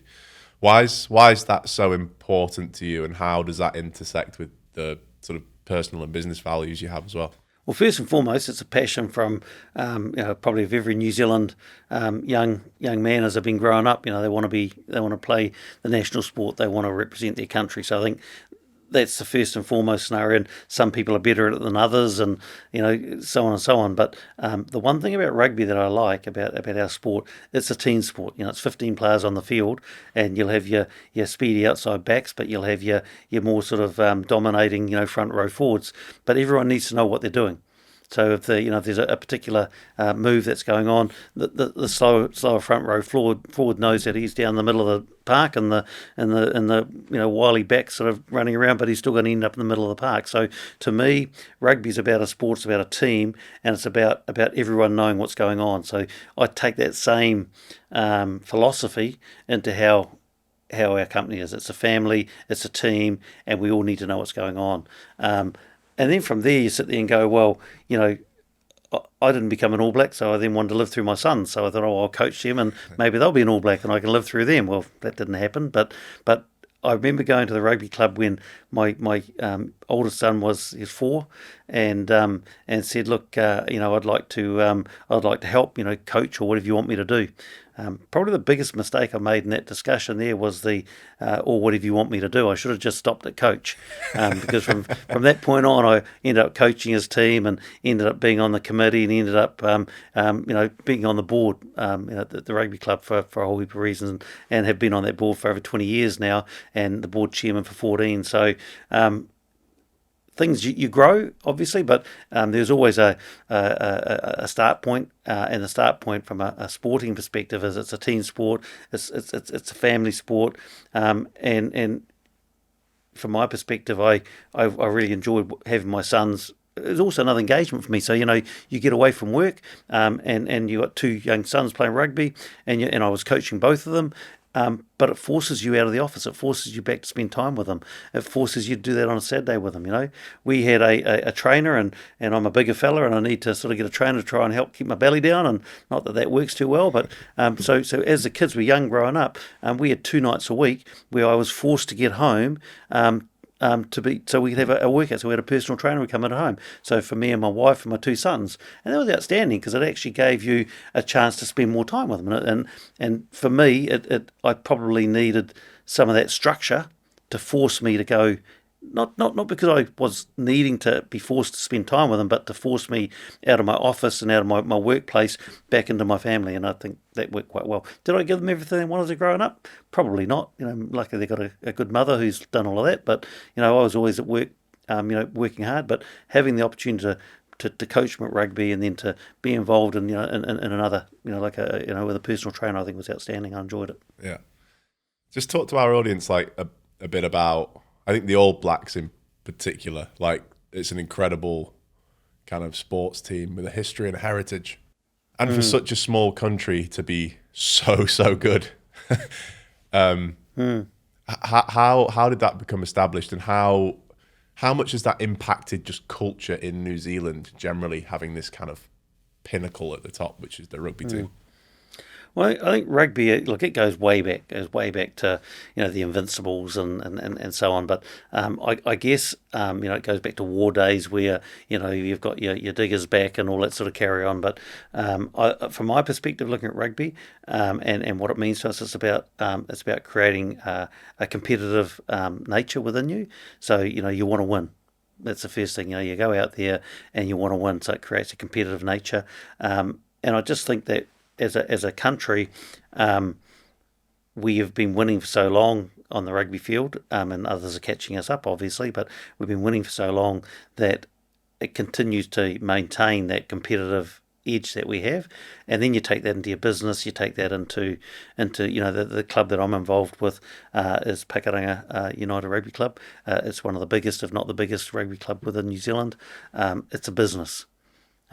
Why is that so important to you, and how does that intersect with the sort of personal and business values you have as well? Well, first and foremost, it's a passion from probably of every New Zealand young man as they've been growing up. They want to play the national sport, they want to represent their country. So I think that's the first and foremost scenario, and some people are better at it than others, and so on and so on. But the one thing about rugby that I like about our sport, it's a team sport. It's 15 players on the field, and you'll have your speedy outside backs, but you'll have your more sort of dominating front row forwards. But everyone needs to know what they're doing. So if there's a particular move that's going on, the slower front row forward knows that he's down the middle of the park, and the wily back sort of running around, but he's still going to end up in the middle of the park. So to me, rugby's about a sport, it's about a team, and it's about everyone knowing what's going on. So I take that same philosophy into how our company is. It's a family, it's a team, and we all need to know what's going on. And then from there, you sit there and go, well, I didn't become an All Black, so I then wanted to live through my sons. So I thought, I'll coach them, and maybe they'll be an All Black, and I can live through them. Well, that didn't happen. But I remember going to the rugby club when my oldest son was 4, and said, look, I'd like to help, coach, or whatever you want me to do. Probably the biggest mistake I made in that discussion there was or whatever you want me to do. I should have just stopped at coach, because from that point on, I ended up coaching his team, and ended up being on the committee, and ended up being on the board at the rugby club for a whole heap of reasons, and have been on that board for over 20 years now, and the board chairman for 14. So things you grow, obviously, but there's always a start point, and the start point from a sporting perspective is it's a team sport, it's a family sport, and from my perspective, I really enjoyed having my sons. It's also another engagement for me. So you get away from work, and you got 2 young sons playing rugby, and I was coaching both of them. But it forces you out of the office. It forces you back to spend time with them. It forces you to do that on a Saturday with them. We had a trainer, and I'm a bigger fella, and I need to sort of get a trainer to try and help keep my belly down. And not that works too well, but so as the kids were young growing up, we had 2 nights a week where I was forced to get home. So we'd have a workout. So we had a personal trainer who come at home. So for me and my wife and my 2 sons, and that was outstanding, because it actually gave you a chance to spend more time with them. And for me, I probably needed some of that structure to force me to go. Not because I was needing to be forced to spend time with them, but to force me out of my office and out of my workplace back into my family. And I think that worked quite well. Did I give them everything they wanted as growing up? Probably not. Luckily they got a good mother who's done all of that. But I was always at work, working hard. But having the opportunity to coach them at rugby, and then to be involved in another with a personal trainer, I think was outstanding. I enjoyed it. Yeah. Just talk to our audience a bit about, I think the All Blacks in particular, it's an incredible kind of sports team with a history and a heritage. And for such a small country to be so good. How How did that become established, and how much has that impacted just culture in New Zealand generally, having this kind of pinnacle at the top, which is the rugby team? Well, I think rugby, look, it goes way back. It goes way back to, the Invincibles and so on. But I guess, it goes back to war days where, you've got your diggers back and all that sort of carry on. But from my perspective, looking at rugby and what it means to us, it's about creating a competitive nature within you. So, you want to win. That's the first thing. You go out there and you want to win. So it creates a competitive nature. And I just think that as a country, we have been winning for so long on the rugby field, and others are catching us up, obviously, but we've been winning for so long that it continues to maintain that competitive edge that we have. And then you take that into your business, you take that into the club that I'm involved with is Pakuranga United Rugby Club. It's one of the biggest, if not the biggest, rugby club within New Zealand. It's a business.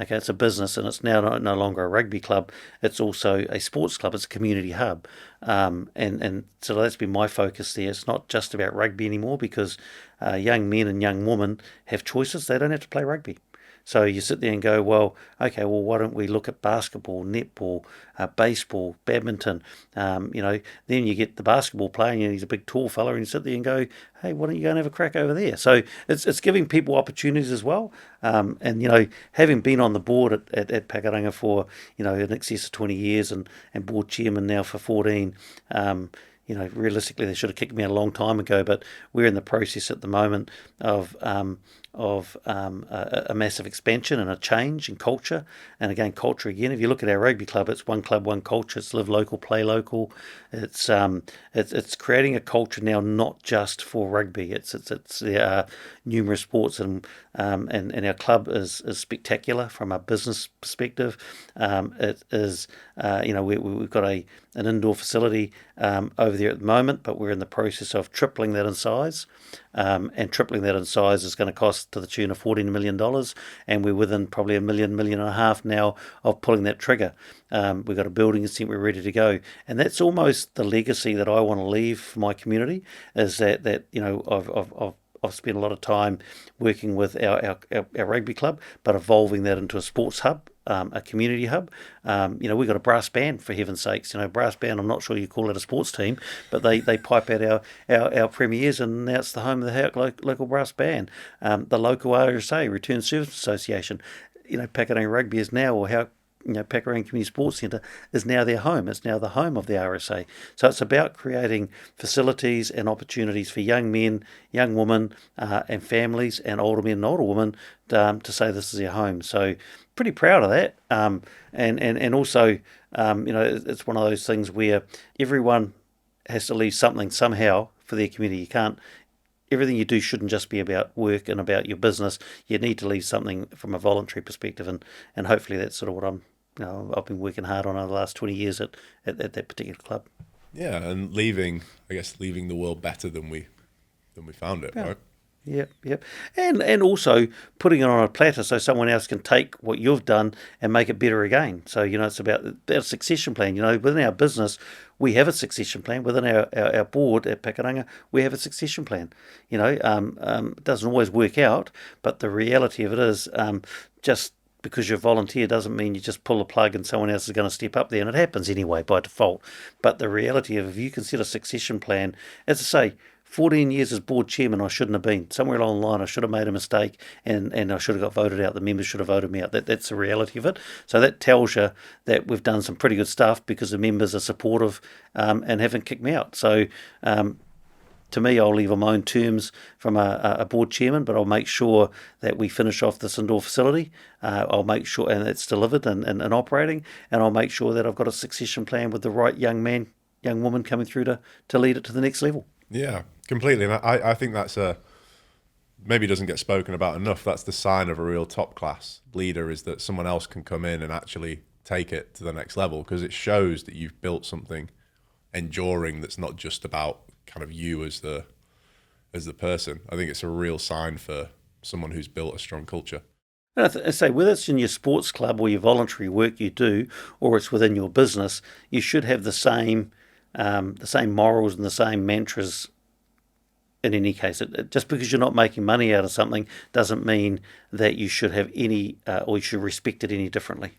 Okay, it's a business, and it's now no longer a rugby club. It's also a sports club. It's a community hub, and so that's been my focus there. It's not just about rugby anymore, because young men and young women have choices. They don't have to play rugby. So you sit there and go, well, okay, well, why don't we look at basketball, netball, baseball, badminton? Then you get the basketball player, and he's a big tall fella, and you sit there and go, hey, why don't you go and have a crack over there? So it's giving people opportunities as well. And having been on the board at Pakuranga for, in excess of 20 years and board chairman now for 14, realistically, they should have kicked me out a long time ago, but we're in the process at the moment of a massive expansion and a change in culture. And again, culture again. If you look at our rugby club, it's one club, one culture. It's live local, play local. It's creating a culture now, not just for rugby. There are numerous sports, and our club is spectacular from a business perspective. It is we've got an indoor facility over there at the moment, but we're in the process of tripling that in size. And tripling that in size is going to cost to the tune of $14 million, and we're within probably $1 million and a half now of pulling that trigger. We've got a building consent, we're ready to go, and that's almost the legacy that I want to leave for my community. Is that I've spent a lot of time working with our rugby club, but evolving that into a sports hub, a community hub. We've got a brass band, for heaven's sakes. Brass band, I'm not sure you call it a sports team, but they pipe out our premieres, and now it's the home of the local brass band. The local RSA, Return Service Association. Pakuranga Rugby is now, or how Pakuranga Community Sports Centre is now their home. It's now the home of the RSA. So it's about creating facilities and opportunities for young men, young women, and families, and older men and older women to say this is their home. So pretty proud of that. And also, it's one of those things where everyone has to leave something somehow for their community. You can't. Everything you do shouldn't just be about work and about your business. You need to leave something from a voluntary perspective, and hopefully that's sort of what I've been working hard on over the last 20 years at that particular club. Yeah, and leaving the world better than we found it, right? Yep. And also putting it on a platter so someone else can take what you've done and make it better again. So, it's about a succession plan. Within our business, we have a succession plan. Within our board at Pakuranga, we have a succession plan. It doesn't always work out, but the reality of it is just because you're a volunteer doesn't mean you just pull the plug and someone else is going to step up there, and it happens anyway by default. But the reality of, if you consider a succession plan, as I say, 14 years as board chairman, I shouldn't have been. Somewhere along the line, I should have made a mistake, and I should have got voted out. The members should have voted me out. That's the reality of it. So that tells you that we've done some pretty good stuff, because the members are supportive and haven't kicked me out. So to me, I'll leave on my own terms from a board chairman, but I'll make sure that we finish off this indoor facility. I'll make sure, and it's delivered and operating, and I'll make sure that I've got a succession plan with the right young man, young woman coming through to lead it to the next level. Yeah, completely. And I think that's maybe doesn't get spoken about enough. That's the sign of a real top class leader, is that someone else can come in and actually take it to the next level, because it shows that you've built something enduring that's not just about kind of you as the person. I think it's a real sign for someone who's built a strong culture. I say, whether it's in your sports club or your voluntary work you do, or it's within your business, you should have the same morals and the same mantras in any case, just because you're not making money out of something doesn't mean that you should have any or you should respect it any differently.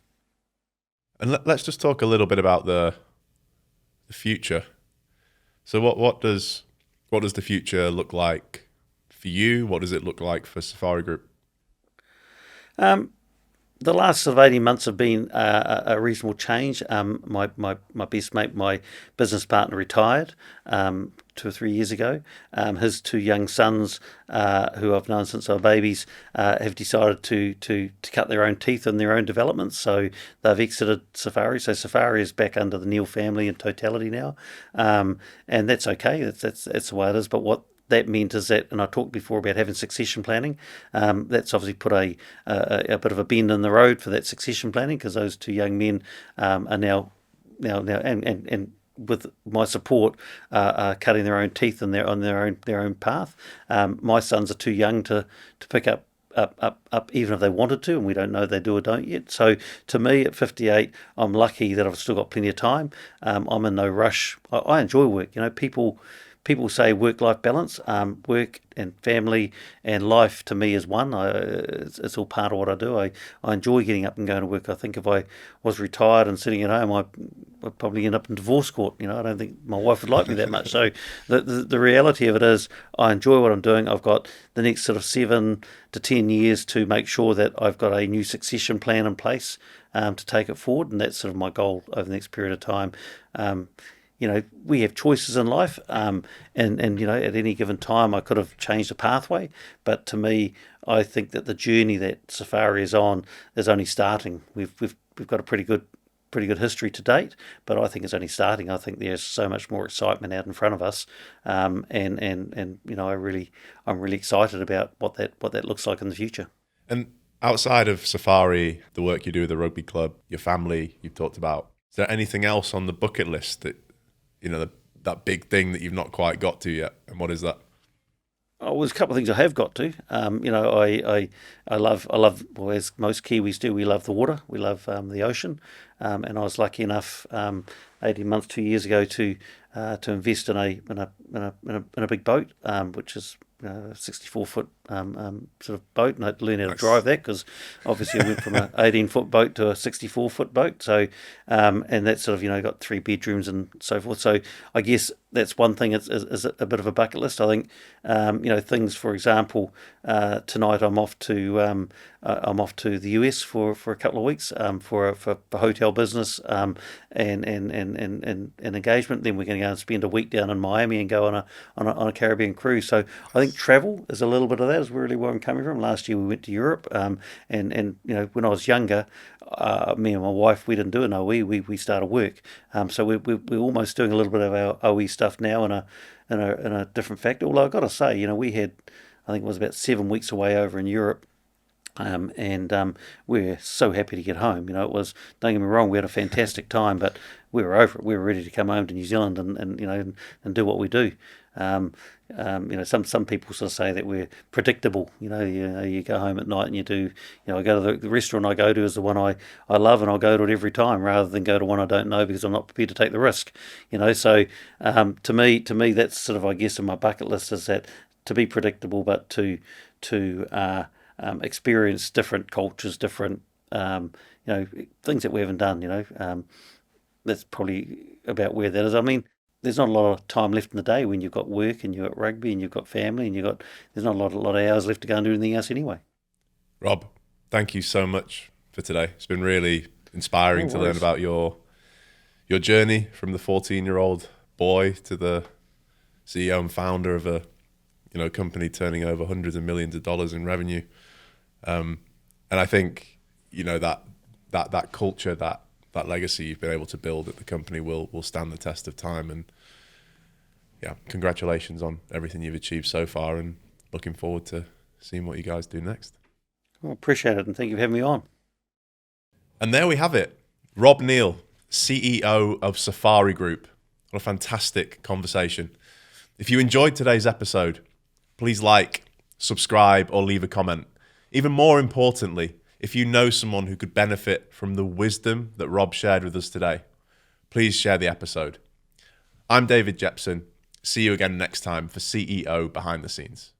And let's just talk a little bit about the future. So what does the future look like for you? What does it look like for Safari Group? The last sort of 18 months have been a reasonable change. My best mate, my business partner, retired 2 or 3 years ago. His two young sons, who I've known since they were babies, have decided to cut their own teeth in their own development. So they've exited Safari. So Safari is back under the Neil family in totality now, and that's okay. That's the way it is. But what that meant is that, and I talked before about having succession planning. That's obviously put a bit of a bend in the road for that succession planning, because those two young men are now and with my support are cutting their own teeth on their own path. My sons are too young to pick up even if they wanted to, and we don't know if they do or don't yet. So to me, at 58, I'm lucky that I've still got plenty of time. I'm in no rush. I enjoy work. People say work-life balance. Work and family and life to me is one. It's all part of what I do. I enjoy getting up and going to work. I think if I was retired and sitting at home, I'd probably end up in divorce court. I don't think my wife would like me that much. So the reality of it is I enjoy what I'm doing. I've got the next sort of 7 to 10 years to make sure that I've got a new succession plan in place to take it forward, and that's sort of my goal over the next period of time. We have choices in life, and at any given time I could have changed the pathway. But to me, I think that the journey that Safari is on is only starting. We've got a pretty good history to date, but I think it's only starting. I think there's so much more excitement out in front of us, and I'm really excited about what that looks like in the future. And outside of Safari, the work you do with the rugby club, your family, you've talked about, is there anything else on the bucket list that that big thing that you've not quite got to yet? And what is that? Oh, there's a couple of things I have got to. I love, well, as most Kiwis do, we love the water, we love the ocean, and I was lucky enough 18 months, 2 years ago to invest in a big boat, which is a 64-foot sort of boat, and I had to learn how to drive that, because obviously I went from an 18-foot boat to a 64-foot boat. So, and that's sort of got 3 bedrooms and so forth. So I guess that's one thing. Is a bit of a bucket list. I think things. For example, tonight I'm off to the US for a couple of weeks for hotel business and engagement. Then we're going to go and spend a week down in Miami and go on a Caribbean cruise. So I think travel is a little bit of that. Is really where I'm coming from. Last year we went to Europe, and when I was younger, me and my wife, we didn't do an OE. We started work. So we're almost doing a little bit of our OE stuff now in a different factor. Although I've got to say, we had, I think it was about 7 weeks away over in Europe. And we're so happy to get home. It was, don't get me wrong, we had a fantastic time, but we were over it. We were ready to come home to New Zealand and do what we do. Some people sort of say that we're predictable. You go home at night and you do. I go to the restaurant I go to is the one I love, and I'll go to it every time rather than go to one I don't know because I'm not prepared to take the risk. So to me, that's sort of, I guess, in my bucket list, is that to be predictable, but to experience different cultures, different things that we haven't done. That's probably about where that is. I mean, there's not a lot of time left in the day when you've got work and you've got rugby and you've got family and there's not a lot of hours left to go and do anything else anyway. Rob, thank you so much for today. It's been really inspiring to learn about your journey from the 14-year-old boy to the CEO and founder of a company turning over hundreds of millions of dollars in revenue. And I think that culture, that legacy you've been able to build at the company will stand the test of time. And yeah, congratulations on everything you've achieved so far, and looking forward to seeing what you guys do next. Well, appreciate it, and thank you for having me on. And there we have it. Rob Neal, CEO of Safari Group. What a fantastic conversation. If you enjoyed today's episode, please like, subscribe, or leave a comment. Even more importantly, if you know someone who could benefit from the wisdom that Rob shared with us today, please share the episode. I'm David Jepson, See you again next time for CEO Behind the Scenes.